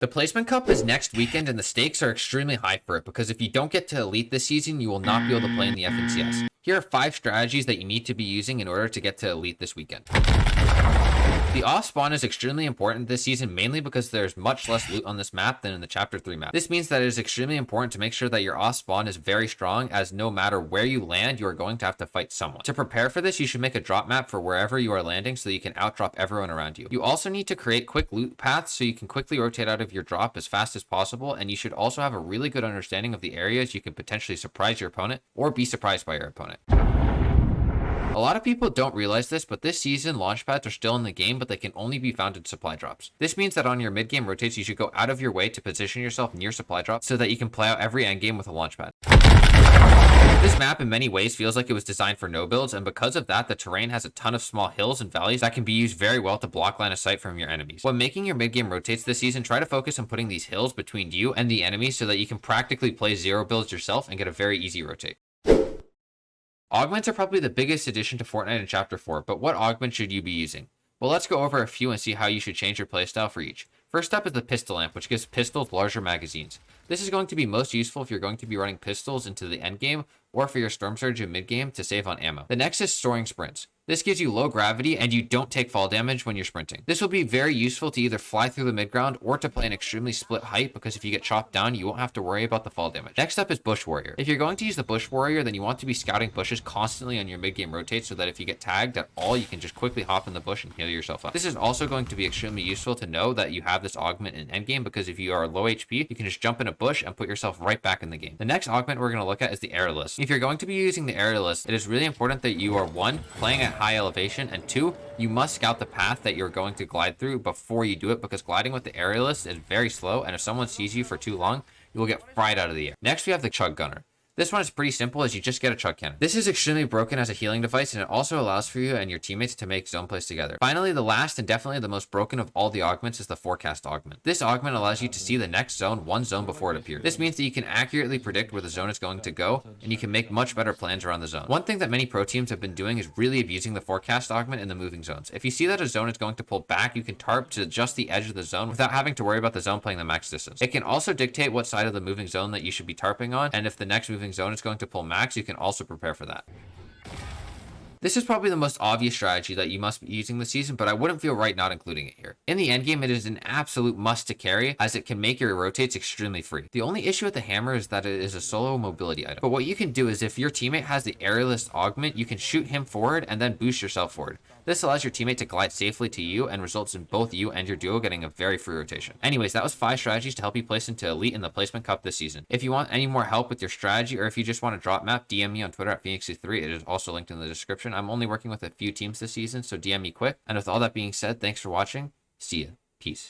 The Placement Cup is next weekend and the stakes are extremely high for it because if you don't get to Elite this season, you will not be able to play in the FNCS. Here are 5 strategies that you need to be using in order to get to Elite this weekend. The Offspawn is extremely important this season, mainly because there's much less loot on this map than in the Chapter 3 map. This means that it is extremely important to make sure that your Offspawn is very strong, as no matter where you land, you are going to have to fight someone. To prepare for this, you should make a drop map for wherever you are landing so that you can outdrop everyone around you. You also need to create quick loot paths so you can quickly rotate out of your drop as fast as possible, and you should also have a really good understanding of the areas you can potentially surprise your opponent or be surprised by your opponent. A lot of people don't realize this, but this season launch pads are still in the game, but they can only be found in supply drops. This means that on your mid-game rotates, you should go out of your way to position yourself near supply drops so that you can play out every endgame with a launch pad. This map in many ways feels like it was designed for no builds, and because of that, the terrain has a ton of small hills and valleys that can be used very well to block line of sight from your enemies. When making your mid-game rotates this season, try to focus on putting these hills between you and the enemy so that you can practically play 0 builds yourself and get a very easy rotate. Augments are probably the biggest addition to Fortnite in Chapter 4, but what augment should you be using? Well, let's go over a few and see how you should change your playstyle for each. First up is the pistol lamp, which gives pistols larger magazines. This is going to be most useful if you're going to be running pistols into the endgame or for your storm surge in mid-game to save on ammo. The next is soaring sprints. This gives you low gravity and you don't take fall damage when you're sprinting. This will be very useful to either fly through the midground or to play an extremely split height because if you get chopped down, you won't have to worry about the fall damage. Next up is Bush Warrior. If you're going to use the Bush Warrior, then you want to be scouting bushes constantly on your mid-game rotate so that if you get tagged at all, you can just quickly hop in the bush and heal yourself up. This is also going to be extremely useful to know that you have this augment in endgame because if you are low HP, you can just jump in a bush and put yourself right back in the game. The next augment we're going to look at is the aerialist. If you're going to be using the aerialist, it is really important that you are 1, playing at high elevation, and 2, you must scout the path that you're going to glide through before you do it because gliding with the aerialist is very slow, and if someone sees you for too long, you will get fried out of the air. Next, we have the chug gunner. This one is pretty simple as you just get a chug cannon. This is extremely broken as a healing device and it also allows for you and your teammates to make zone plays together. Finally, the last and definitely the most broken of all the augments is the forecast augment. This augment allows you to see the next zone 1 zone before it appears. This means that you can accurately predict where the zone is going to go and you can make much better plans around the zone. One thing that many pro teams have been doing is really abusing the forecast augment in the moving zones. If you see that a zone is going to pull back, you can tarp to just the edge of the zone without having to worry about the zone playing the max distance. It can also dictate what side of the moving zone that you should be tarping on, and if the next moving zone is going to pull max, you can also prepare for that. This is probably the most obvious strategy that you must be using this season, but I wouldn't feel right not including it here. In the endgame, it is an absolute must to carry as it can make your rotates extremely free. The only issue with the hammer is that it is a solo mobility item. But what you can do is if your teammate has the aerialist augment, you can shoot him forward and then boost yourself forward. This allows your teammate to glide safely to you and results in both you and your duo getting a very free rotation. Anyways, that was 5 strategies to help you place into Elite in the Placement Cup this season. If you want any more help with your strategy or if you just want a drop map, DM me on Twitter at Phoenixy3. It is also linked in the description. I'm only working with a few teams this season, so DM me quick. And with all that being said, thanks for watching. See ya. Peace.